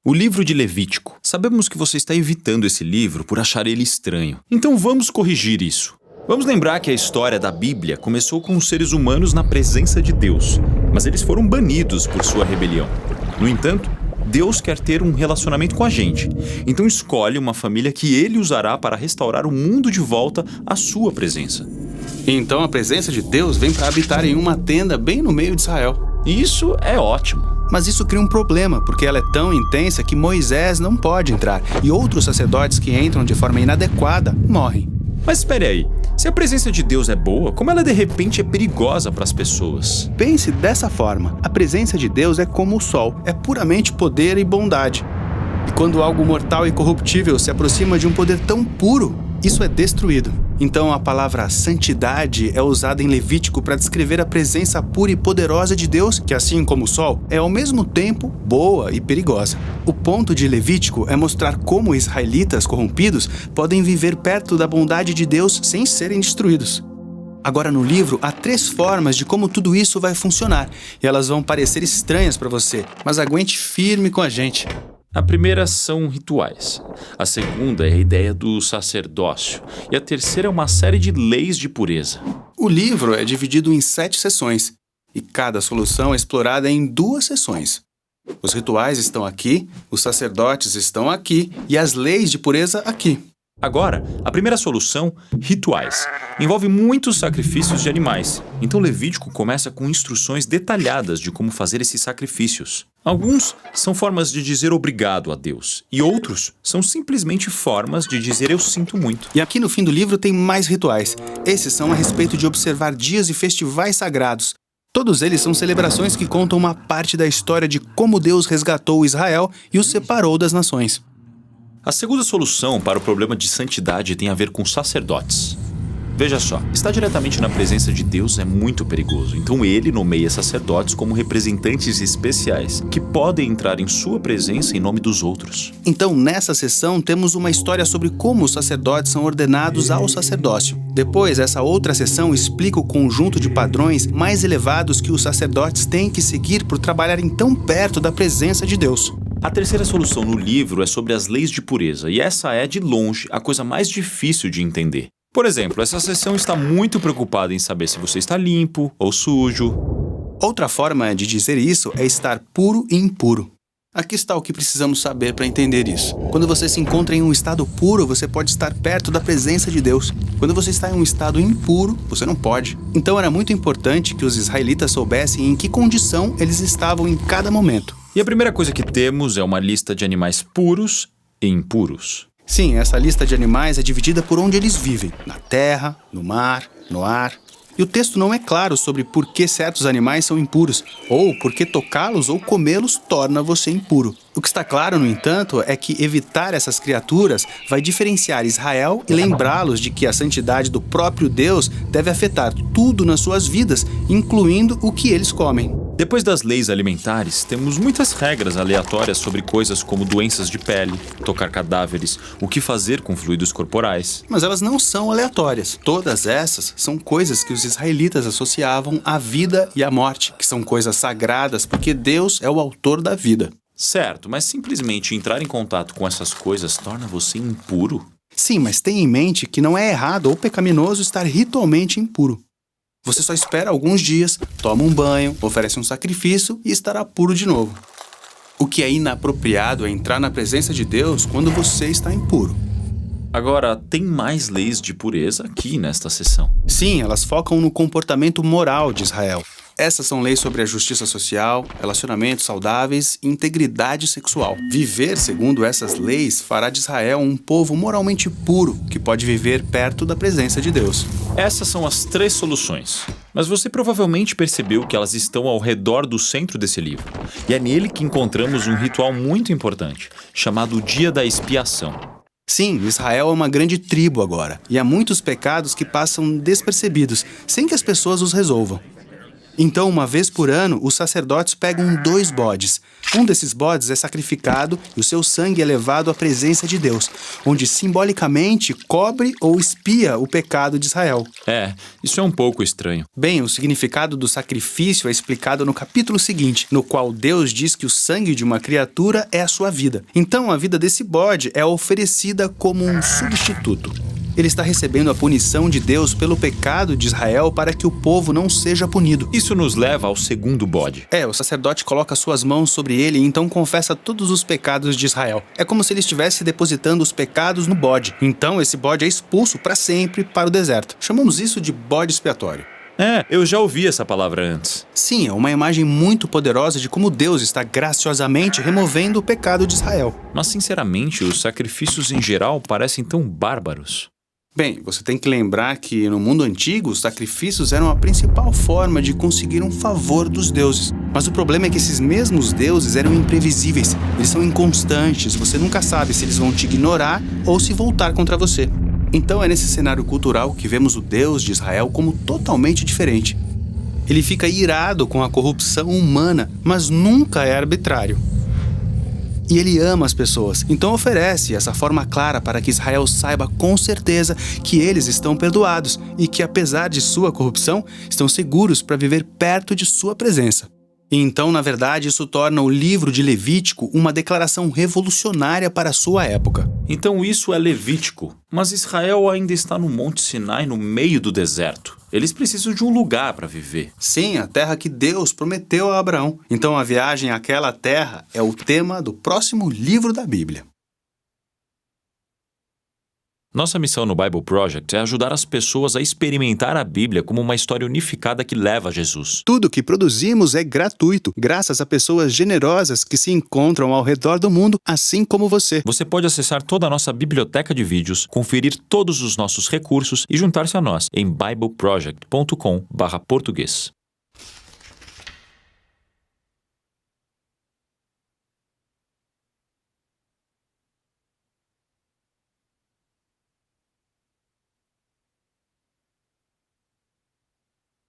O livro de Levítico. Sabemos que você está evitando esse livro por achar ele estranho. Então vamos corrigir isso. Vamos lembrar que a história da Bíblia começou com os seres humanos na presença de Deus, mas eles foram banidos por sua rebelião. No entanto, Deus quer ter um relacionamento com a gente. Então escolhe uma família que ele usará para restaurar o mundo de volta à sua presença. Então a presença de Deus vem para habitar em uma tenda bem no meio de Israel. Isso é ótimo. Mas isso cria um problema, porque ela é tão intensa que Moisés não pode entrar e outros sacerdotes que entram de forma inadequada morrem. Mas espere aí, se a presença de Deus é boa, como ela de repente é perigosa para as pessoas? Pense dessa forma, a presença de Deus é como o sol, é puramente poder e bondade. E quando algo mortal e corruptível se aproxima de um poder tão puro, isso é destruído. Então a palavra santidade é usada em Levítico para descrever a presença pura e poderosa de Deus, que assim como o sol, é ao mesmo tempo boa e perigosa. O ponto de Levítico é mostrar como israelitas corrompidos podem viver perto da bondade de Deus sem serem destruídos. Agora no livro há 3 formas de como tudo isso vai funcionar, e elas vão parecer estranhas para você, mas aguente firme com a gente. A primeira são rituais, a segunda é a ideia do sacerdócio e a terceira é uma série de leis de pureza. O livro é dividido em 7 seções e cada solução é explorada em 2 seções. Os rituais estão aqui, os sacerdotes estão aqui e as leis de pureza aqui. Agora, a primeira solução, rituais, envolve muitos sacrifícios de animais. Então Levítico começa com instruções detalhadas de como fazer esses sacrifícios. Alguns são formas de dizer obrigado a Deus, e outros são simplesmente formas de dizer eu sinto muito. E aqui no fim do livro tem mais rituais. Esses são a respeito de observar dias e festivais sagrados. Todos eles são celebrações que contam uma parte da história de como Deus resgatou Israel e os separou das nações. A segunda solução para o problema de santidade tem a ver com sacerdotes. Veja só, estar diretamente na presença de Deus é muito perigoso, então ele nomeia sacerdotes como representantes especiais que podem entrar em sua presença em nome dos outros. Então, nessa sessão, temos uma história sobre como os sacerdotes são ordenados ao sacerdócio. Depois, essa outra sessão explica o conjunto de padrões mais elevados que os sacerdotes têm que seguir por trabalharem tão perto da presença de Deus. A terceira solução no livro é sobre as leis de pureza, e essa é, de longe, a coisa mais difícil de entender. Por exemplo, essa seção está muito preocupada em saber se você está limpo ou sujo. Outra forma de dizer isso é estar puro e impuro. Aqui está o que precisamos saber para entender isso. Quando você se encontra em um estado puro, você pode estar perto da presença de Deus. Quando você está em um estado impuro, você não pode. Então era muito importante que os israelitas soubessem em que condição eles estavam em cada momento. E a primeira coisa que temos é uma lista de animais puros e impuros. Sim, essa lista de animais é dividida por onde eles vivem, na terra, no mar, no ar. E o texto não é claro sobre por que certos animais são impuros, ou por que tocá-los ou comê-los torna você impuro. O que está claro, no entanto, é que evitar essas criaturas vai diferenciar Israel e lembrá-los de que a santidade do próprio Deus deve afetar tudo nas suas vidas, incluindo o que eles comem. Depois das leis alimentares, temos muitas regras aleatórias sobre coisas como doenças de pele, tocar cadáveres, o que fazer com fluidos corporais. Mas elas não são aleatórias. Todas essas são coisas que os israelitas associavam à vida e à morte, que são coisas sagradas porque Deus é o autor da vida. Certo, mas simplesmente entrar em contato com essas coisas torna você impuro? Sim, mas tenha em mente que não é errado ou pecaminoso estar ritualmente impuro. Você só espera alguns dias, toma um banho, oferece um sacrifício e estará puro de novo. O que é inapropriado é entrar na presença de Deus quando você está impuro. Agora, tem mais leis de pureza aqui nesta seção. Sim, elas focam no comportamento moral de Israel. Essas são leis sobre a justiça social, relacionamentos saudáveis e integridade sexual. Viver segundo essas leis fará de Israel um povo moralmente puro, que pode viver perto da presença de Deus. Essas são as 3 soluções, mas você provavelmente percebeu que elas estão ao redor do centro desse livro. E é nele que encontramos um ritual muito importante, chamado Dia da Expiação. Sim, Israel é uma grande tribo agora, e há muitos pecados que passam despercebidos, sem que as pessoas os resolvam. Então, uma vez por ano, os sacerdotes pegam 2 bodes. Um desses bodes é sacrificado e o seu sangue é levado à presença de Deus, onde simbolicamente cobre ou expia o pecado de Israel. Isso é um pouco estranho. Bem, o significado do sacrifício é explicado no capítulo seguinte, no qual Deus diz que o sangue de uma criatura é a sua vida. Então, a vida desse bode é oferecida como um substituto. Ele está recebendo a punição de Deus pelo pecado de Israel para que o povo não seja punido. Isso nos leva ao segundo bode. O sacerdote coloca suas mãos sobre ele e então confessa todos os pecados de Israel. É como se ele estivesse depositando os pecados no bode. Então, esse bode é expulso para sempre para o deserto. Chamamos isso de bode expiatório. Eu já ouvi essa palavra antes. Sim, é uma imagem muito poderosa de como Deus está graciosamente removendo o pecado de Israel. Mas, sinceramente, os sacrifícios em geral parecem tão bárbaros. Bem, você tem que lembrar que no mundo antigo, os sacrifícios eram a principal forma de conseguir um favor dos deuses. Mas o problema é que esses mesmos deuses eram imprevisíveis. Eles são inconstantes, você nunca sabe se eles vão te ignorar ou se voltar contra você. Então é nesse cenário cultural que vemos o Deus de Israel como totalmente diferente. Ele fica irado com a corrupção humana, mas nunca é arbitrário. E ele ama as pessoas, então oferece essa forma clara para que Israel saiba com certeza que eles estão perdoados e que, apesar de sua corrupção, estão seguros para viver perto de sua presença. E então, na verdade, isso torna o livro de Levítico uma declaração revolucionária para a sua época. Então isso é Levítico, mas Israel ainda está no Monte Sinai, no meio do deserto. Eles precisam de um lugar para viver. Sim, a terra que Deus prometeu a Abraão. Então a viagem àquela terra é o tema do próximo livro da Bíblia. Nossa missão no Bible Project é ajudar as pessoas a experimentar a Bíblia como uma história unificada que leva a Jesus. Tudo que produzimos é gratuito, graças a pessoas generosas que se encontram ao redor do mundo, assim como você. Você pode acessar toda a nossa biblioteca de vídeos, conferir todos os nossos recursos e juntar-se a nós em bibleproject.com/português.